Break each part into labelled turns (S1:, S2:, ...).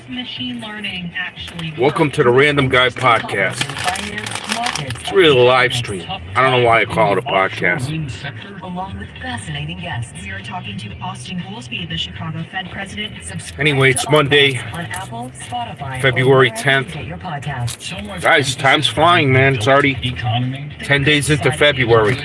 S1: does machine learning actually work?
S2: Welcome to the Random Guy Podcast. It's really a live stream. I don't know why I call it a podcast.
S1: Along with fascinating guests. We are talking to Austin Goolsbee, the Chicago Fed president.
S2: Anyway, it's Monday,
S1: On Apple, Spotify,
S2: February
S1: or wherever
S2: 10th.
S1: you get your podcasts.
S2: Guys, time's flying, man. It's already 10 days into February.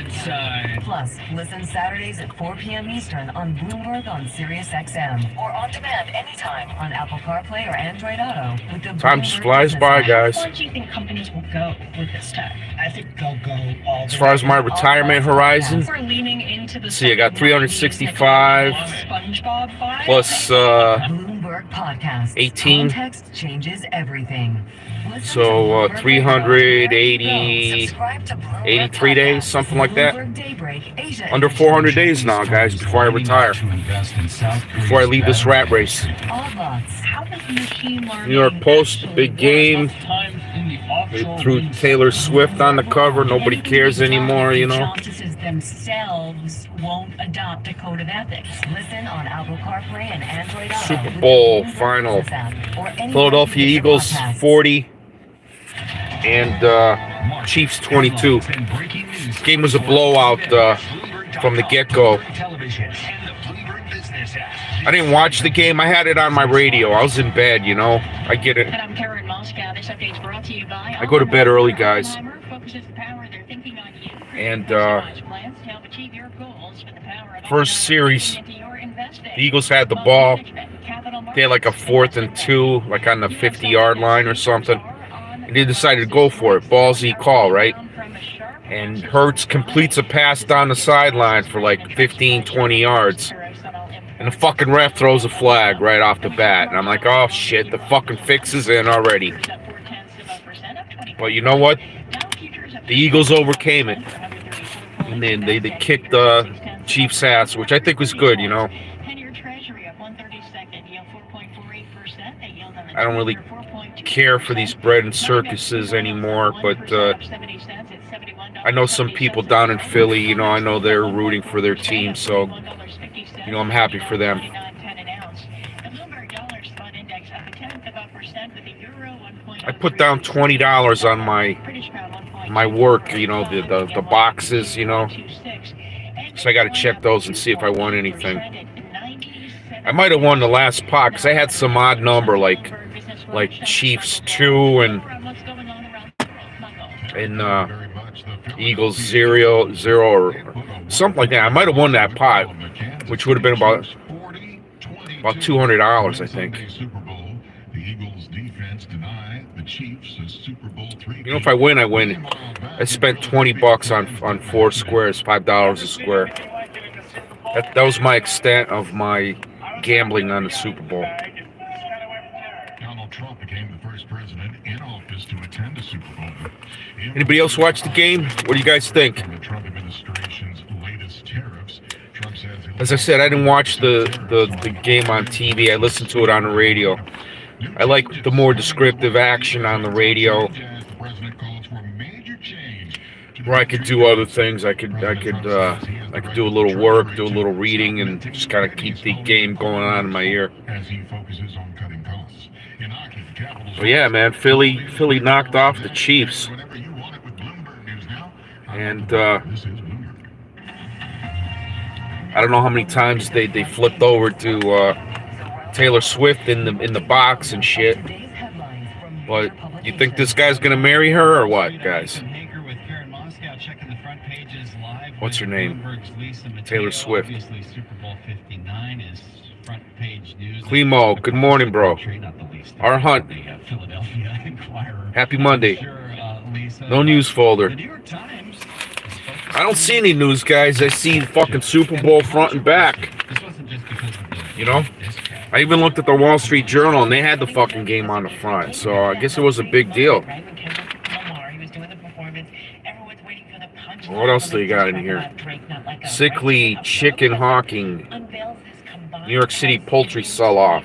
S1: Plus, listen Saturdays at 4 p.m. Eastern on Bloomberg on Sirius XM or on demand anytime on Apple CarPlay or Android Auto with the
S2: Time just
S1: Bloomberg
S2: flies
S1: Business
S2: by,
S1: app.
S2: guys.
S3: How far do you think companies will go with this tech? I think they'll go all
S2: As far as my retirement horizon,
S3: We're leaning into the
S2: see, I got 365
S3: SpongeBob vibe.
S2: plus
S1: Bloomberg Podcast.
S2: 18.
S1: Context changes everything. Listen to
S2: So,
S1: Bloomberg
S2: 380,
S1: Subscribe to Bloomberg
S2: 83 days,
S1: Podcast.
S2: something like that.
S1: Bloomberg Daybreak, Asia
S2: Under
S1: Edition.
S2: 400 days now, guys, before I retire. Before I leave this rat race.
S1: Odd lots.
S3: How does machine learning
S2: New York Post,
S3: actually
S2: big
S3: work?
S2: game. They
S3: They
S2: threw Taylor Swift on the cover. Nobody cares anymore, you know.
S1: Justices themselves won't adopt a code of ethics. Listen on Apple CarPlay and Android Auto.
S2: Super
S1: with the
S2: Bowl
S1: Bloomberg
S2: final.
S1: Business app or anywhere
S2: Philadelphia
S1: you get your
S2: Eagles
S1: podcasts.
S2: 40 and Chiefs 22. Game was a blowout from the get-go. I didn't watch the game. I had it on my radio. I was in bed, you know. I get it.
S3: And I'm Karen Moscow. This update's brought to you by
S2: I go to bed early, guys.
S3: And
S2: First series, the Eagles had the ball. They had like a 4th and 2, like on the 50-yard line or something. And they decided to go for it. Ballsy call, right? And Hurts completes a pass down the sideline for like 15, 20 yards. And the fucking ref throws a flag right off the bat. And I'm like, oh shit, the fucking fix is in already. But you know what? The Eagles overcame it. And then they kicked the Chiefs' ass, which I think was good, you know. I don't really care for these bread and circuses anymore, but I know some people down in Philly, you know, I know they're rooting for their team, so, you know, I'm happy for them. I put down $20 on my work, you know, the boxes, you know, so I got to check those and see if I won anything. I might have won the last pot because I had some odd number like Chiefs 2 and Eagles 0 or something like that. I might have won that pot, which would have been about $200, I think. You know, if I win, I win. I spent $20 on 4 squares, $5 a square. That was my extent of my gambling on the Super Bowl.
S4: Donald Trump became the first president in office to attend a Super Bowl.
S2: Anybody else watch the game? What do you guys think?
S4: The Trump administration's latest tariffs. Trump says
S2: As I said, I didn't watch the game on TV. I listened to it on the radio. I like the more descriptive action on the radio,
S4: the president calls for a major change
S2: where I could do other things. I could do a little work, do a little reading, and just kind of keep the game going on in my ear.
S4: as he focuses on cutting costs. In hockey, the Capitals.
S2: But yeah, man, Philly knocked off the Chiefs,
S4: Whenever you want it with Bloomberg News now.
S2: and
S4: This is Bloomberg.
S2: I don't know how many times they flipped over to Taylor Swift in the box and shit. But you think this guy's gonna marry her or what, guys? What's her name? Taylor Swift. Clemo, good morning, bro. Our Hunt. Happy Monday. No news folder. I don't see any news, guys. I see fucking Super Bowl front and back. You know? I even looked at the Wall Street Journal and they had the fucking game on the front. So I guess it was a big deal. What else do you got in here? Sickly chicken hawking. New York City poultry sell-off.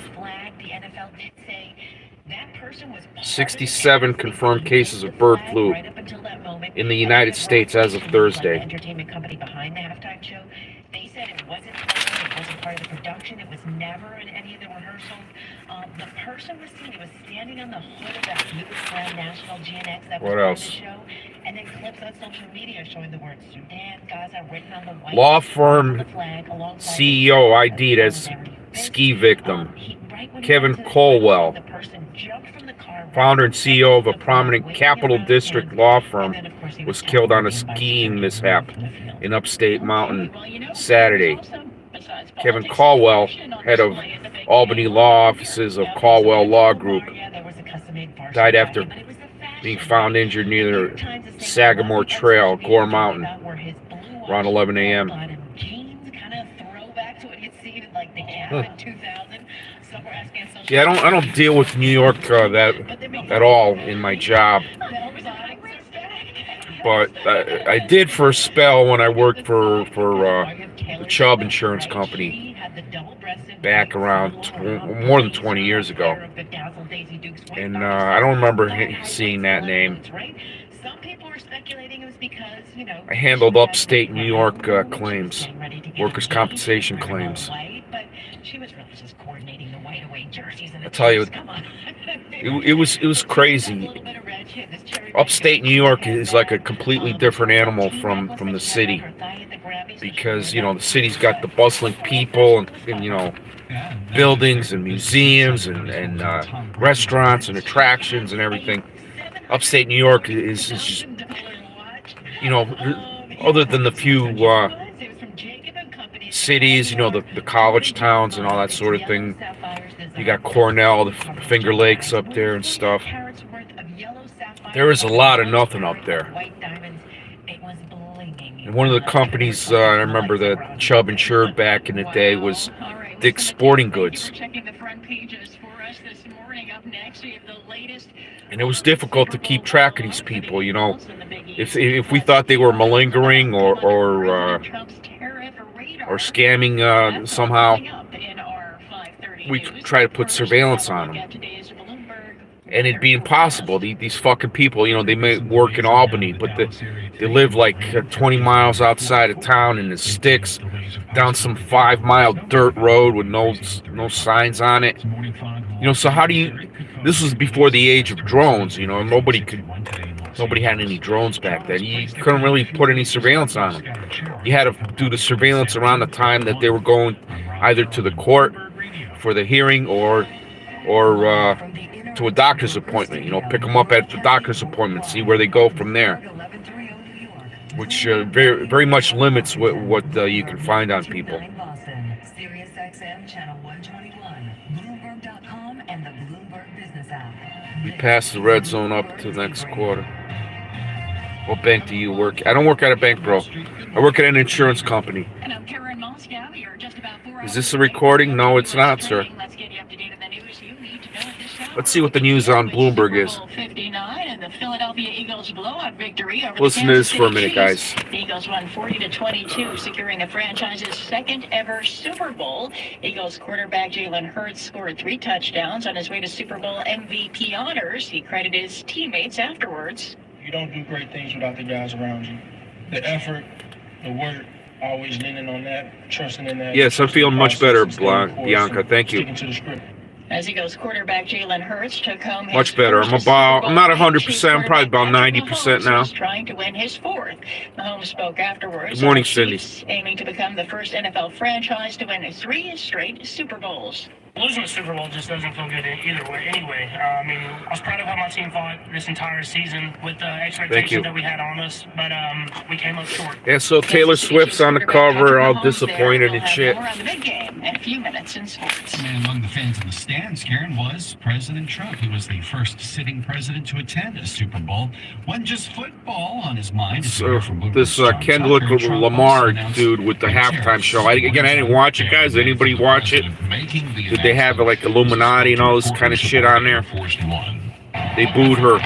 S2: 67 confirmed cases of bird flu in the United States as of Thursday.
S1: Entertainment company behind the halftime show. They said it wasn't planned, it wasn't part of the production, it was never in any of the rehearsals. The person was seen, he was standing on the hood of that blue Grand National GNX that was
S2: What
S1: on
S2: else?
S1: the show, and then clips on social media showing the words Sudan, Gaza written on the white
S2: Law firm
S1: the flag alongside
S2: CEO ID'd as ski victim. Kevin Colwell, founder and CEO of a prominent Capital District law firm, was killed on a skiing mishap in upstate mountain Saturday. Kevin Colwell, head of Albany law offices of Colwell Law Group, died after being found injured near the Sagamore Trail, Gore Mountain, around 11 a.m. Yeah, I don't deal with New York that at all in my job, but I did for a spell when I worked for the Chubb Insurance Company back around more than 20 years ago, and I don't remember seeing that name. I handled upstate New York claims, workers' compensation claims. I tell you, it was crazy. Upstate New York is like a completely different animal from the city, because the city's got the bustling people and buildings and museums and restaurants and attractions and everything. Upstate New York is just, other than the few cities, the college towns and all that sort of thing. You got Cornell, the Finger Lakes up there and stuff. There is a lot of nothing up there. And one of the companies I remember that Chubb insured back in the day was Dick's Sporting Goods. And it was difficult to keep track of these people, If we thought they were malingering or scamming somehow, we try to put surveillance on them. And it'd be impossible. These fucking people, they may work in Albany, but they live like 20 miles outside of town in the sticks, down some 5-mile dirt road with no signs on it. So how do you? This was before the age of drones. Nobody had any drones back then. You couldn't really put any surveillance on them. You had to do the surveillance around the time that they were going either to the court for the hearing or to a doctor's appointment. Pick them up at the doctor's appointment, see where they go from there, which very very much limits what you can find on people. We passed the red zone up to the next quarter. What bank do you work at? I don't work at a bank, bro. I work at an insurance company. Is this a recording? No, it's not, sir. Let's see what the news on Bloomberg is. Listen to this for a minute, guys.
S5: Eagles won 40-22, securing the franchise's second ever Super Bowl. Eagles quarterback Jalen Hurts scored 3 touchdowns on his way to Super Bowl MVP honors. He credited his teammates afterwards.
S6: You don't do great things without the guys around you. The effort, the work, always leaning on that, trusting in that.
S2: Yes, I'm feeling much better, Bianca. Thank you.
S6: Sticking to the script.
S5: As Eagles quarterback Jalen Hurts took home his
S2: Much better. I'm not 100%. I'm probably about 90% now.
S5: Trying to win his 4th. Mahomes spoke afterwards.
S2: Good morning, Cindy.
S5: Aiming to become the first NFL franchise to win 3 straight Super Bowls.
S3: Losing the Super Bowl just doesn't feel good either way. Anyway, I was proud of how my team fought this entire season with the expectations that we had on us, but we came up short.
S2: Yeah, so Taylor Swift's on the cover, all disappointed and shit.
S5: More on the big game in a few minutes in sports.
S7: And among the fans in the stands, Karen, was President Trump. He was the first sitting president to attend a Super Bowl. Wasn't just football on his mind.
S2: So this Kendrick Lamar dude with the halftime show. I didn't watch it, guys. Anybody watch it? Did they have like Illuminati and all this kind of shit on there? They booed her.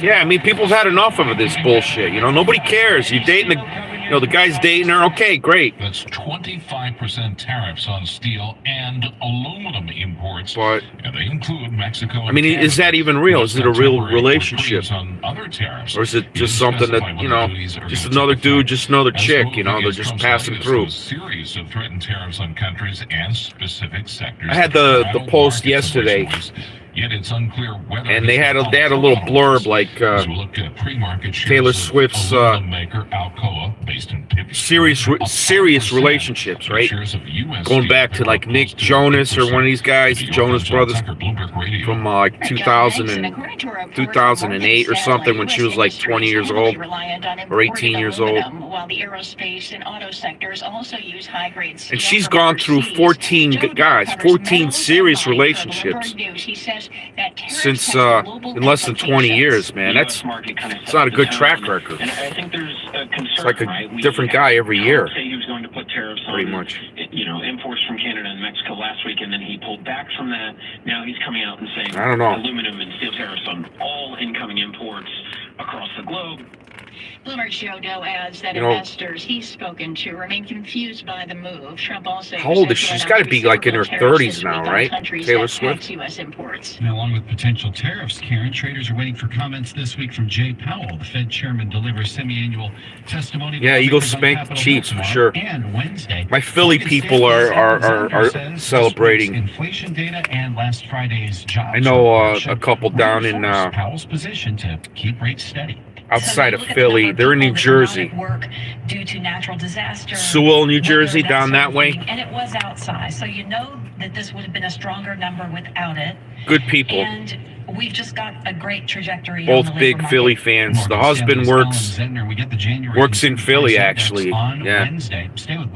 S2: Yeah, people have had enough of this bullshit. Nobody cares. You're dating You know, the guy's dating her. Okay, great.
S4: That's 25% tariffs on steel and aluminum imports.
S2: But
S4: and they include Mexico and
S2: I mean, is that even real? Is it a real relationship?
S4: On other tariffs.
S2: Or is it just something that, you know, just another dude, just another chick, you know, they're just passing through?
S4: A series of threatened tariffs on countries and specific sectors.
S2: I had the post yesterday.
S4: Yet it's unclear whether
S2: and they had a little blurb like Taylor Swift's serious relationships, right? Going back to like Nick Jonas or one of these guys, Jonas Brothers, from like 2008 or something, when she was like 20 years old or 18 years old. And she's gone through 14 guys, 14 serious relationships since in less than 20 years, man. It's not a good track record. It's like a different guy every year.
S8: He was going to put tariffs on,
S2: pretty much,
S8: imports from Canada and Mexico last week, and then he pulled back from that. Now he's coming out and saying
S2: I don't know.
S8: aluminum and steel tariffs on all incoming imports across the globe.
S5: Bloomberg Joe Doe adds that investors he's spoken to remain confused by the move. Trump also
S2: how old is she? She's got to be like in her 30s now, right? Taylor Swift.
S5: U.S. imports.
S7: And along with potential tariffs, Karen, traders are waiting for comments this week from Jay Powell. The Fed chairman delivers semi-annual testimony.
S2: Yeah, Eagles spank the Chiefs for sure.
S7: And Wednesday,
S2: my Philly people are celebrating.
S7: Inflation data and last Friday's jobs.
S2: I know a couple down in
S7: Powell's position to keep rates steady.
S2: Outside of Philly, they're in New Jersey.
S1: Work due to natural disaster.
S2: Sewell, New Jersey, down that way.
S1: And it was outsized, so you know that this would have been a stronger number without it.
S2: Good people.
S1: And we've just got a great trajectory.
S2: Both big Philly fans. The husband works in Philly, actually. Yeah,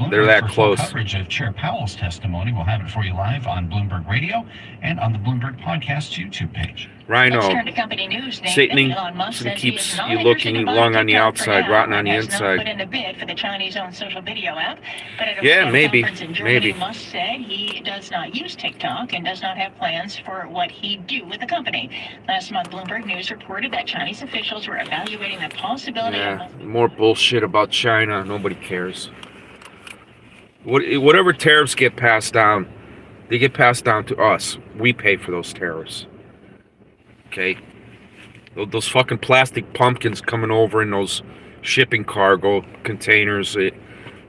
S2: they're that close.
S7: Coverage of Chair Powell's testimony. We'll have it for you live on Bloomberg Radio and on the Bloomberg Podcast YouTube page.
S2: Rhino,
S5: Satan
S2: keeps you looking long on the outside, rotten on the inside. Yeah, maybe.
S5: Musk said he does not use TikTok and does not have plans for what he'd do with the company. Last month, Bloomberg News reported that Chinese officials were evaluating the possibility of
S2: more bullshit about China. Nobody cares. Whatever tariffs get passed down, they get passed down to us. We pay for those tariffs. Okay, those fucking plastic pumpkins coming over in those shipping cargo containers at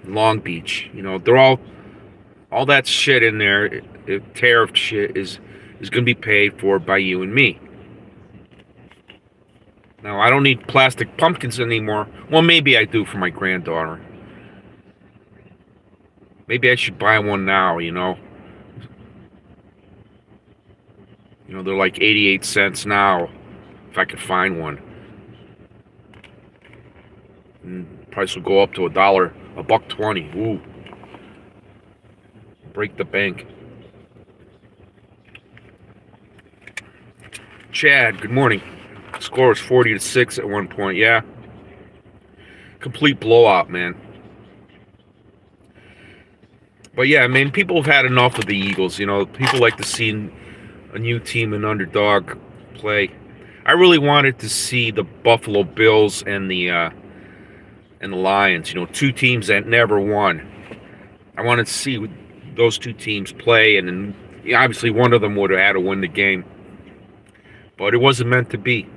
S2: Long Beach. You know, they're all that shit in there. Tariff shit is going to be paid for by you and me. Now, I don't need plastic pumpkins anymore. Well, maybe I do for my granddaughter. Maybe I should buy one now. You know, they're like 88 cents now, if I could find one. And price will go up to $1.20. Ooh. Break the bank. Chad, good morning. Score was 40-6 at one point. Yeah. Complete blowout, man. But yeah, I mean, people have had enough of the Eagles. You know, people like to see a new team, an underdog, play. I really wanted to see the Buffalo Bills and the Lions. You know, two teams that never won. I wanted to see those two teams play, and then obviously one of them would have had to win the game. But it wasn't meant to be.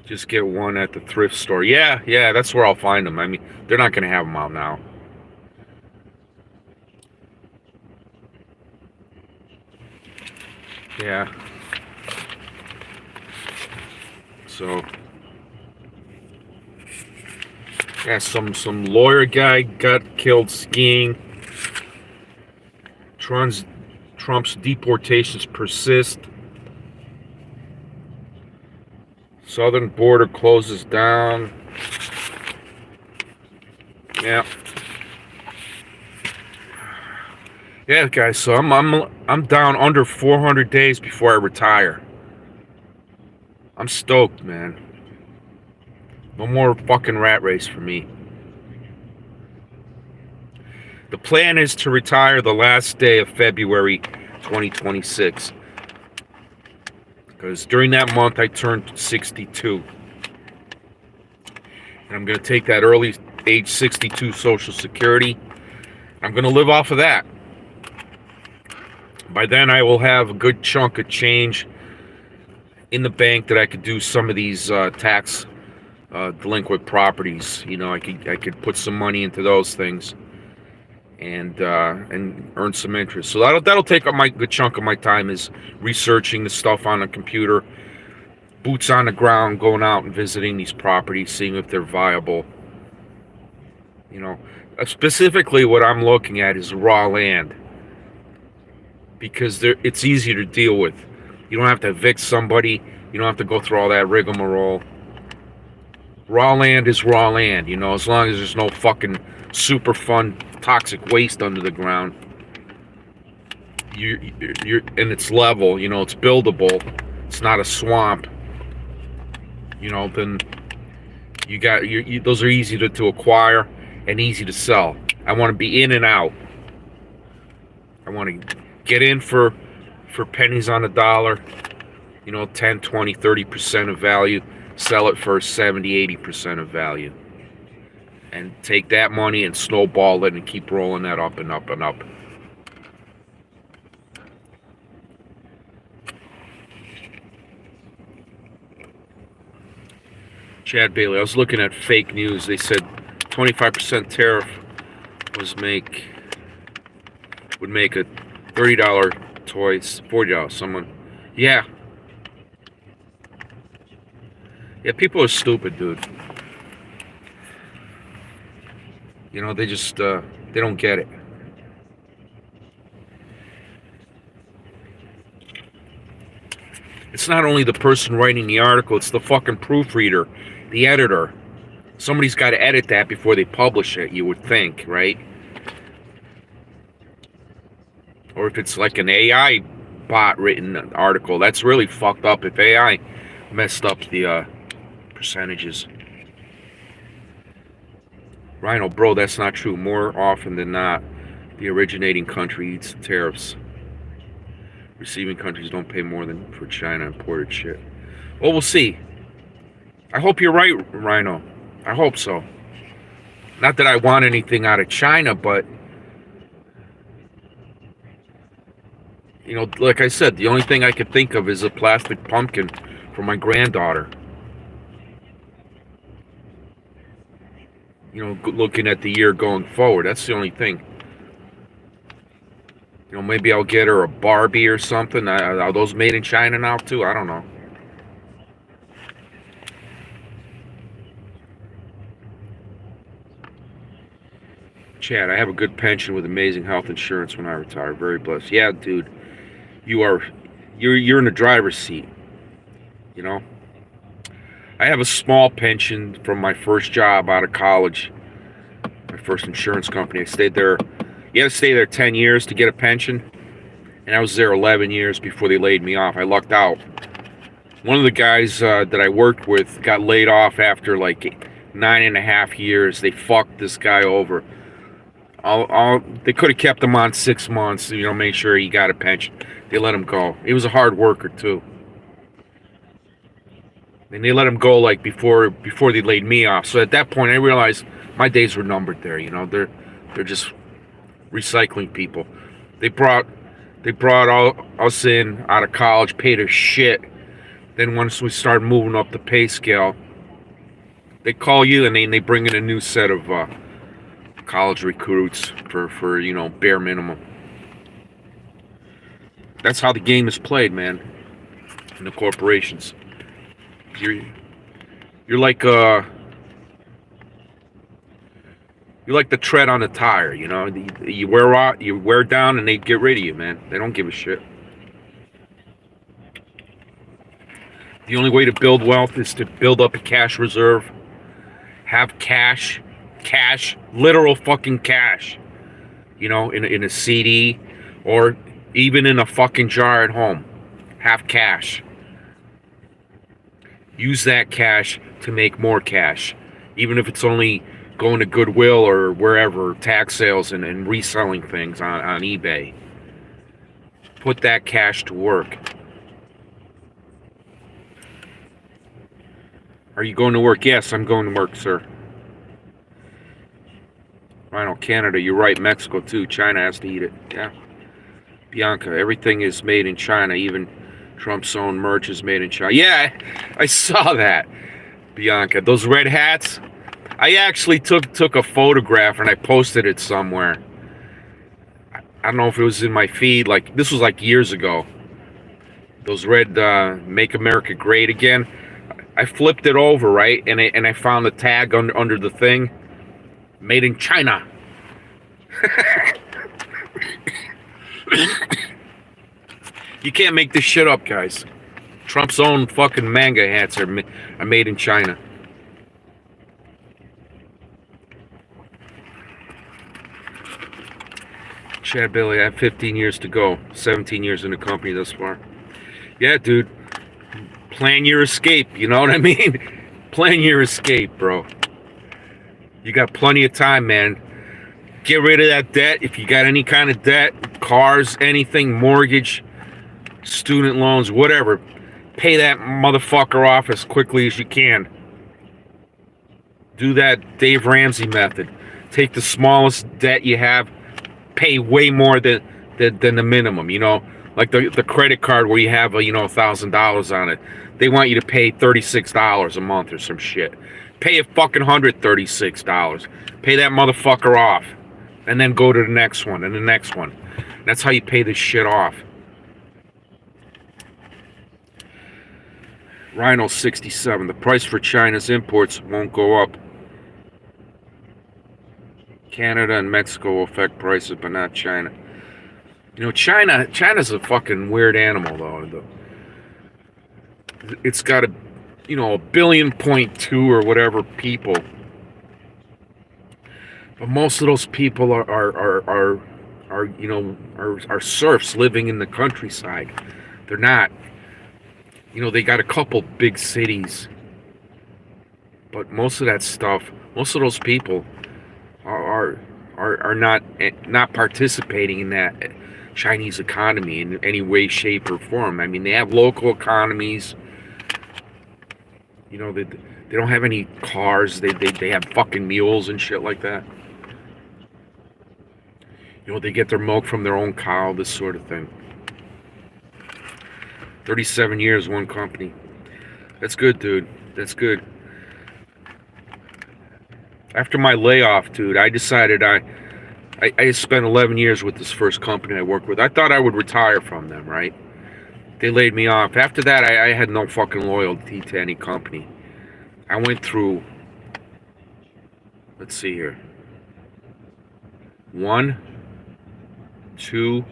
S2: Just get one at the thrift store. Yeah, that's where I'll find them. I mean, they're not going to have them out now. Yeah. So, yeah, some lawyer guy got killed skiing. Trump's deportations persist. Southern border closes down. Yeah. Yeah, guys. So I'm down under 400 days before I retire. I'm stoked, man. No more fucking rat race for me. The plan is to retire the last day of February 2026. Because during that month I turned 62. And I'm going to take that early age 62 Social Security. I'm going to live off of that. By then I will have a good chunk of change in the bank that I could do some of these tax delinquent properties. You know, I could put some money into those things and earn some interest. So that'll take up my good chunk of my time, is researching the stuff on the computer, boots on the ground, going out and visiting these properties, seeing if they're viable. You know, specifically what I'm looking at is raw land, because it's easier to deal with. You don't have to evict somebody. You don't have to go through all that rigmarole. Raw land is raw land, you know, as long as there's no fucking super fun toxic waste under the ground. You're and it's level, you know, it's buildable. It's not a swamp. You know, then you got those are easy to acquire and easy to sell. I want to be in and out. I want to get in for pennies on the dollar, you know, 10, 20, 30% of value, sell it for 70, 80% of value, and take that money and snowball it and keep rolling that up and up and up. Chad Bailey, I was looking at fake news. They said 25% tariff would make a $30 toys, $40. Someone, yeah, people are stupid, dude. You know, they just they don't get it. It's not only the person writing the article, it's the fucking proofreader, the editor. Somebody's got to edit that before they publish it, you would think, right? Or if it's like an AI bot written article, that's really fucked up if AI messed up the percentages. Rhino, bro, that's not true. More often than not, the originating country eats tariffs. Receiving countries don't pay more than for China imported shit. Well, we'll see. I hope you're right, Rhino. I hope so. Not that I want anything out of China, but you know, like I said, the only thing I could think of is a plastic pumpkin for my granddaughter. You know, looking at the year going forward, that's the only thing. You know, maybe I'll get her a Barbie or something. Are those made in China now too? I don't know. Chad, I have a good pension with amazing health insurance when I retire. Very blessed. Yeah, dude. You're in the driver's seat. You know? I have a small pension from my first job out of college. My first insurance company. I stayed there. You had to stay there 10 years to get a pension. And I was there 11 years before they laid me off. I lucked out. One of the guys that I worked with got laid off after like 9.5 years. They fucked this guy over. They could have kept him on 6 months, you know, make sure he got a pension. They let him go. He was a hard worker too. And they let him go like before they laid me off. So at that point I realized my days were numbered there, you know. They're just recycling people. They brought all us in out of college, paid us shit. Then once we started moving up the pay scale, they call you and they bring in a new set of college recruits for you know, bare minimum. That's how the game is played, man. In the corporations, you're like you're like the tread on the tire, you know. You wear down, and they get rid of you, man. They don't give a shit. The only way to build wealth is to build up a cash reserve. Have cash, literal fucking cash. You know, in a CD or even in a fucking jar at home. Have cash. Use that cash to make more cash, even if it's only going to Goodwill or wherever, tag sales and reselling things on eBay. Put that cash to work. Are you going to work? Yes, I'm going to work, sir. Rhino, Canada, you're right. Mexico, too. China has to eat it. Yeah. Bianca, everything is made in China. Even Trump's own merch is made in China. Yeah, I saw that. Bianca, those red hats. I actually took a photograph and I posted it somewhere. I don't know if it was in my feed. Like, this was like years ago. Those red Make America Great Again. I flipped it over, right? And I found the tag under the thing. Made in China. You can't make this shit up, guys. Trump's own fucking manga hats are made in China. Chad Billy, I have 15 years to go. 17 years in the company thus far. Yeah, dude. Plan your escape, you know what I mean? Plan your escape, bro. You got plenty of time, man. Get rid of that debt. If you got any kind of debt, cars, anything, mortgage, student loans, whatever, pay that motherfucker off as quickly as you can. Do that Dave Ramsey method. Take the smallest debt you have, pay way more than the minimum, you know? Like the credit card where you have, $1,000 on it. They want you to pay $36 a month or some shit. Pay a fucking $136. Pay that motherfucker off. And then go to the next one and the next one. That's how you pay this shit off. Rhino 67. The price for China's imports won't go up. Canada and Mexico will affect prices, but not China. You know, China's a fucking weird animal, though. It's got a 1.2 billion or whatever people, but most of those people are serfs living in the countryside. They're not. They got a couple big cities, but most of those people are not participating in that Chinese economy in any way, shape, or form. I mean, they have local economies. They don't have any cars. They have fucking mules and shit like that. They get their milk from their own cow, this sort of thing. 37 years, one company. That's good, dude. That's good. After my layoff, dude, I decided I spent 11 years with this first company I worked with. I thought I would retire from them, right? They laid me off. After that, I had no fucking loyalty to any company. I went through, let's see here, 1, 2,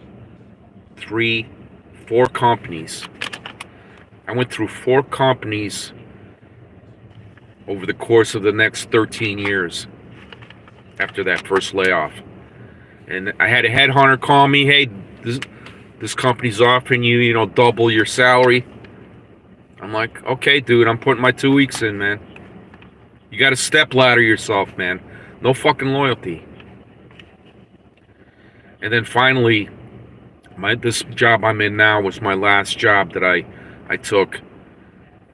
S2: 3, 4 companies. I went through 4 companies over the course of the next 13 years after that first layoff. And I had a headhunter call me, hey, this company's offering you, double your salary. I'm like, okay, dude, I'm putting my 2 weeks in, man. You got to step ladder yourself, man. No fucking loyalty. And then finally, this job I'm in now was my last job that I took.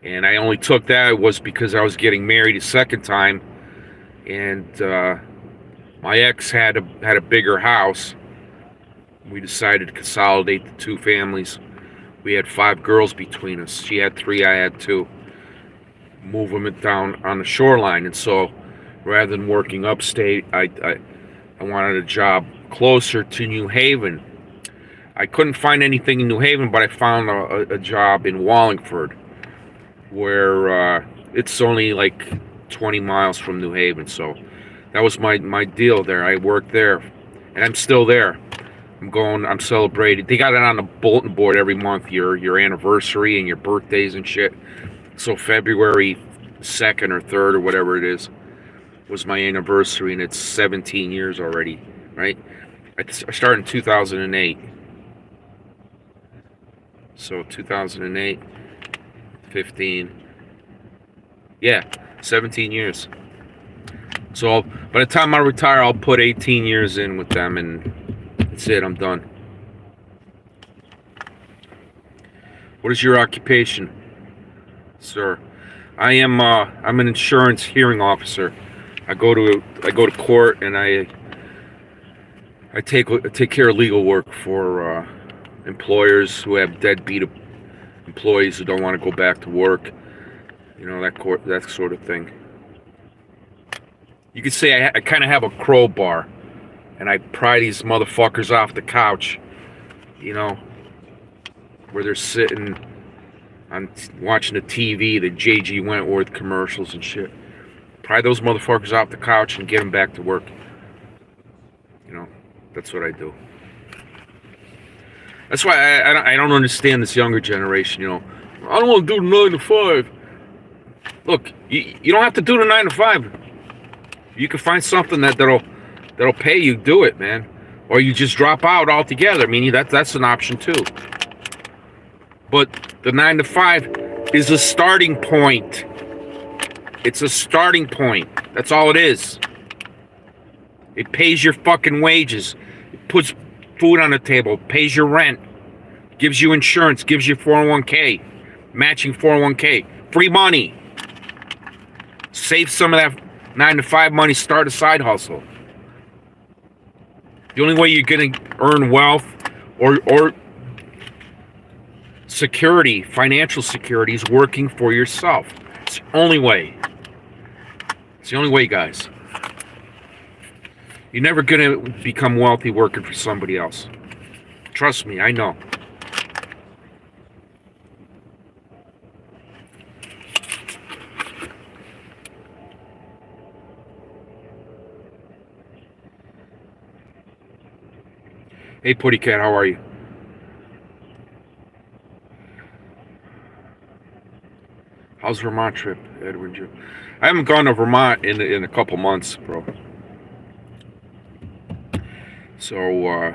S2: And I only took that was because I was getting married a second time. And my ex had a bigger house. We decided to consolidate the 2 families. We had 5 girls between us. She had 3, I had 2. Move them down on the shoreline. And so rather than working upstate, I wanted a job closer to New Haven. I couldn't find anything in New Haven, but I found a job in Wallingford, where it's only like 20 miles from New Haven. So that was my deal there. I worked there, and I'm still there. I'm celebrating. They got it on the bulletin board every month, your anniversary and your birthdays and shit. So February 2nd or 3rd or whatever it is was my anniversary, and it's 17 years already, right? I started in 2008. So 2008, 15, yeah, 17 years. So by the time I retire, I'll put 18 years in with them, and that's it, I'm done. What is your occupation, sir? I'm an insurance hearing officer. I go to court and I take care of legal work for employers who have deadbeat employees who don't want to go back to work. You know, that sort of thing. You could say I kind of have a crowbar, and I pry these motherfuckers off the couch. You know, where they're sitting on watching the TV, the J.G. Wentworth commercials and shit. Pry those motherfuckers off the couch and get them back to work. You know, that's what I do. That's why I don't understand this younger generation. You know, I don't want to do 9 to 5. Look, you don't have to do the 9 to 5. You can find something that'll pay you. Do it, man. Or you just drop out altogether. I mean, that's an option too. But the 9 to 5 is a starting point. It's a starting point. That's all it is. It pays your fucking wages. It puts food on the table. Pays your rent. Gives you insurance. Gives you 401k. Matching 401k. Free money. Save some of that 9 to 5 money. Start a side hustle. The only way you're going to earn wealth or security, financial security, is working for yourself. It's the only way. It's the only way, guys. You're never going to become wealthy working for somebody else. Trust me, I know. Hey, Putty Cat, how are you? How's Vermont trip, Edwin Joe? I haven't gone to Vermont in a couple months, bro. So,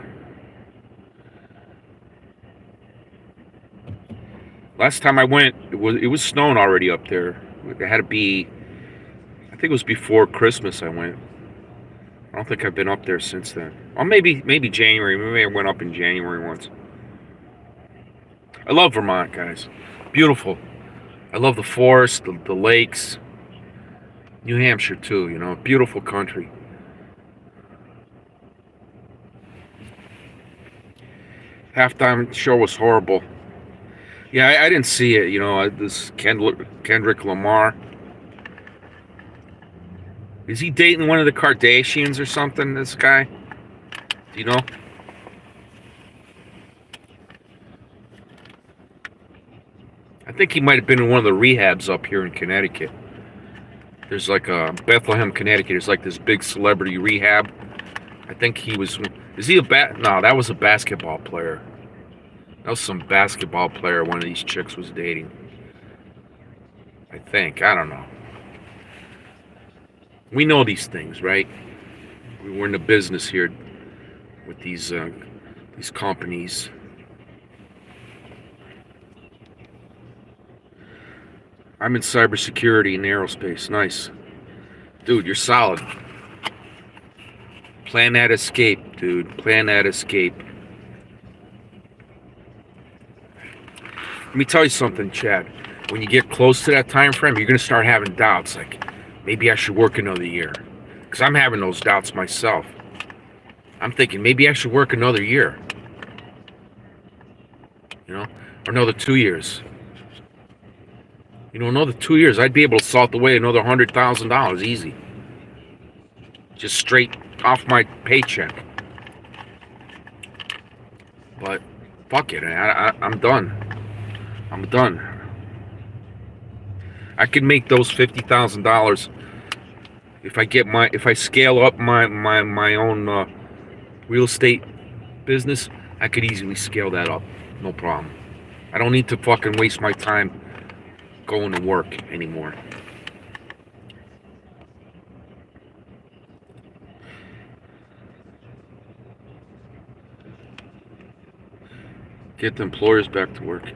S2: last time I went, it was snowing already up there. It had to be, I think it was before Christmas I went. I don't think I've been up there since then. Or maybe January. Maybe I went up in January once. I love Vermont, guys. Beautiful. I love the forest, the lakes. New Hampshire too, you know, beautiful country. Halftime show was horrible. Yeah, I didn't see it, you know, this Kendrick Lamar. Is he dating one of the Kardashians or something, this guy? Do you know? I think he might have been in one of the rehabs up here in Connecticut. There's like a Bethlehem, Connecticut. There's like this big celebrity rehab. I think he was... Is he No, that was a basketball player. That was some basketball player one of these chicks was dating. I think. I don't know. We know these things, right? We're in the business here with these companies. I'm in cybersecurity and aerospace. Nice. Dude, you're solid. Plan that escape, dude. Plan that escape. Let me tell you something, Chad. When you get close to that time frame, you're going to start having doubts. Like, maybe I should work another year. Because I'm having those doubts myself. I'm thinking, maybe I should work another year. You know? Or another 2 years. You know, another 2 years, I'd be able to salt away another $100,000 easy. Just straight off my paycheck. But, fuck it, I'm done. I'm done. I can make those $50,000 if I scale up my own real estate business. I could easily scale that up, no problem. I don't need to fucking waste my time going to work anymore. Get the employers back to work.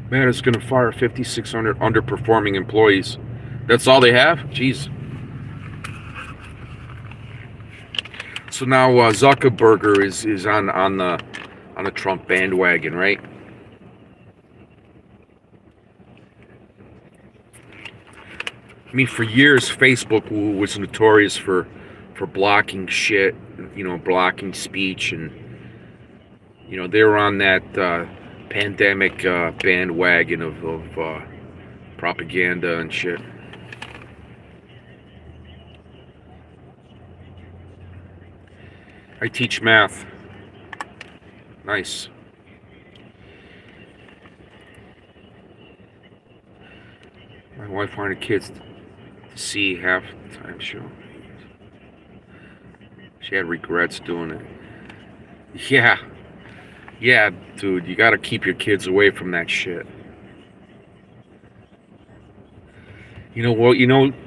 S2: Man, it's going to fire 5,600 underperforming employees. That's all they have? Jeez. So now Zuckerberg is on on the Trump bandwagon, right? I mean, for years, Facebook was notorious for blocking shit, blocking speech, and they were on that pandemic bandwagon of propaganda and shit. I teach math. Nice. My wife wanted kids to see half the time show. She had regrets doing it. Yeah, dude, you gotta keep your kids away from that shit.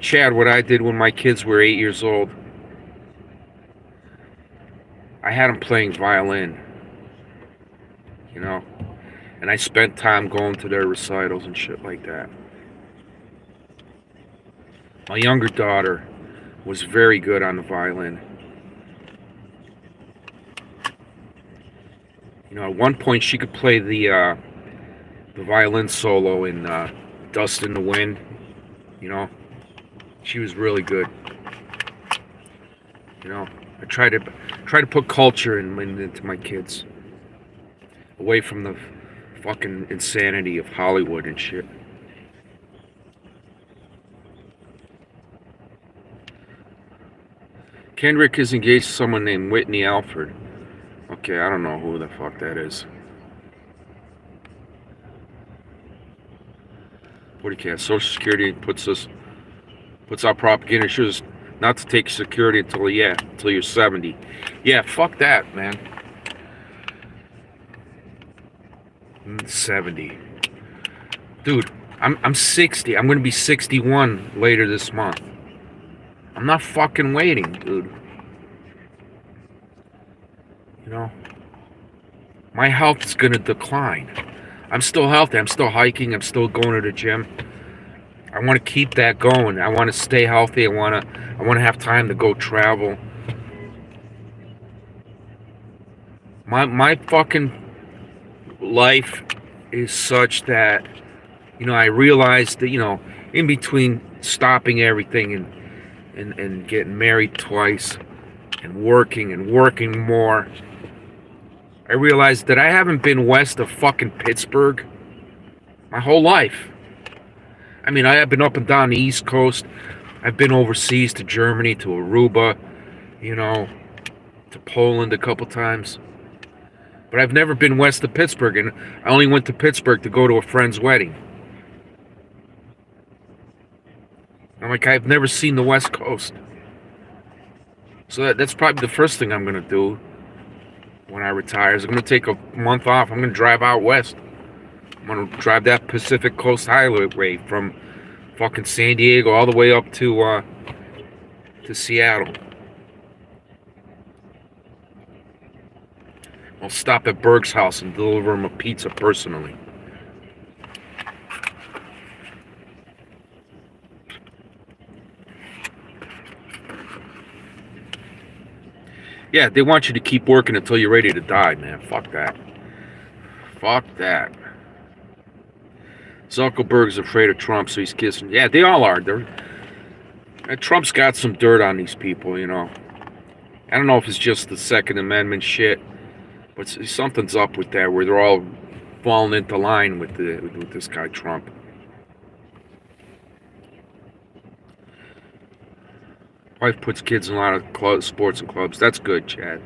S2: Chad, what I did when my kids were 8 years old? I had them playing violin, and I spent time going to their recitals and shit like that. My younger daughter was very good on the violin. At one point she could play the violin solo in Dust in the Wind. She was really good. I try to put culture into my kids, away from the fucking insanity of Hollywood and shit. Kendrick is engaged to someone named Whitney Alford. Okay, I don't know who the fuck that is. What do you care? Social Security puts out propaganda. Shows not to take security until you're 70. Yeah, fuck that, man. 70. Dude, I'm 60. I'm gonna be 61 later this month. I'm not fucking waiting, dude. My health is gonna decline. I'm still healthy. I'm still hiking. I'm still going to the gym. I want to keep that going. I want to stay healthy. I want to have time to go travel. My fucking life is such that I realized that in between stopping everything and getting married twice and working more, I realized that I haven't been west of fucking Pittsburgh my whole life. I mean, I have been up and down the East Coast. I've been overseas to Germany, to Aruba, to Poland a couple times. But I've never been west of Pittsburgh, and I only went to Pittsburgh to go to a friend's wedding. I've never seen the West Coast. So that's probably the first thing I'm going to do when I retire. Is I'm going to take a month off. I'm going to drive out west. I'm going to drive that Pacific Coast Highway from fucking San Diego all the way up to Seattle. I'll stop at Berg's house and deliver him a pizza personally. Yeah, they want you to keep working until you're ready to die, man. Fuck that. Fuck that. Zuckerberg's afraid of Trump, so he's kissing. Yeah, they all are. Trump's got some dirt on these people, I don't know if it's just the Second Amendment shit, but something's up with that, where they're all falling into line with this guy Trump. Wife puts kids in a lot of sports and clubs. That's good, Chad.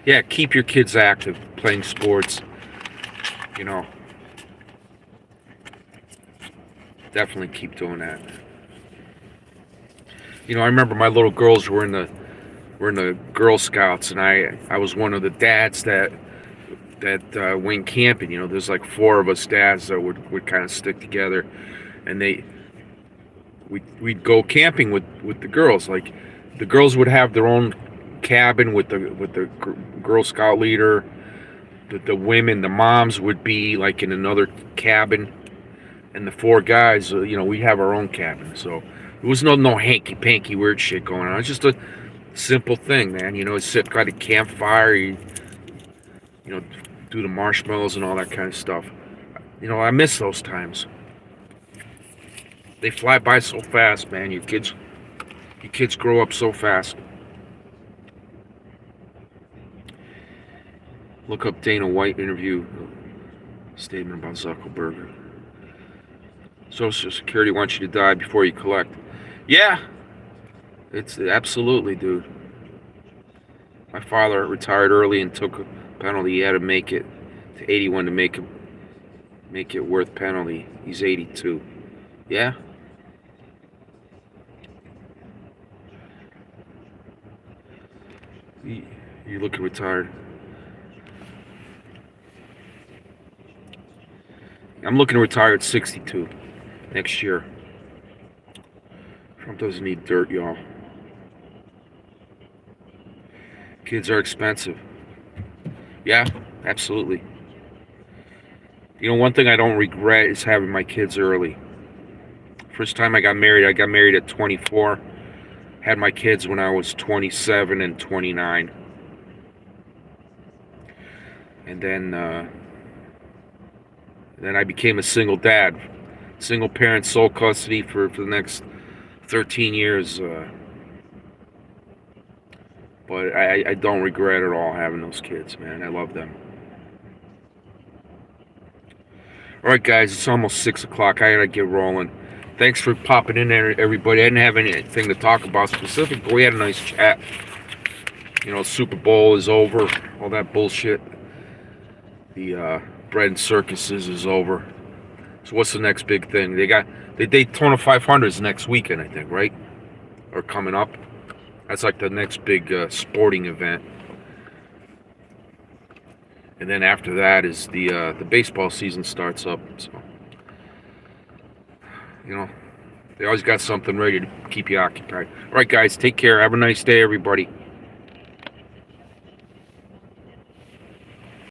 S2: Yeah, keep your kids active, playing sports. Definitely keep doing that. I remember my little girls were in the Girl Scouts, and I was one of the dads that went camping. There's like 4 of us dads that would kind of stick together, and we'd go camping with the girls. Like, the girls would have their own cabin with the Girl Scout leader. The women, the moms, would be like in another cabin, and the 4 guys, we have our own cabin. So there was no hanky panky weird shit going on. It's just a simple thing, man. Sit by the campfire, do the marshmallows and all that kind of stuff. You know, I miss those times. They fly by so fast, man. Your kids grow up so fast. Look up Dana White interview statement about Zuckerberg. Social Security wants you to die before you collect. Yeah, it's absolutely, dude. My father retired early and took a penalty. He had to make it to 81 to make it worth penalty. He's 82. Yeah. You looking retired? I'm looking to retire at 62 next year. Trump doesn't need dirt, y'all. Kids are expensive. Yeah, absolutely. You know, one thing I don't regret is having my kids early. First time I got married at 24. Had my kids when I was 27 and 29. And then I became a single dad. Single parent, sole custody for the next 13 years. But I don't regret at all having those kids, man. I love them. Alright, guys, it's almost 6 o'clock. I gotta get rolling. Thanks for popping in there, everybody. I didn't have anything to talk about specific, but we had a nice chat. You know, Super Bowl is over. All that bullshit. The bread and circuses is over. So what's the next big thing? They Daytona 500s next weekend, I think, right? Or coming up. That's like the next big sporting event. And then after that is the baseball season starts up. So, you know, they always got something ready to keep you occupied. All right, guys, take care. Have a nice day, everybody.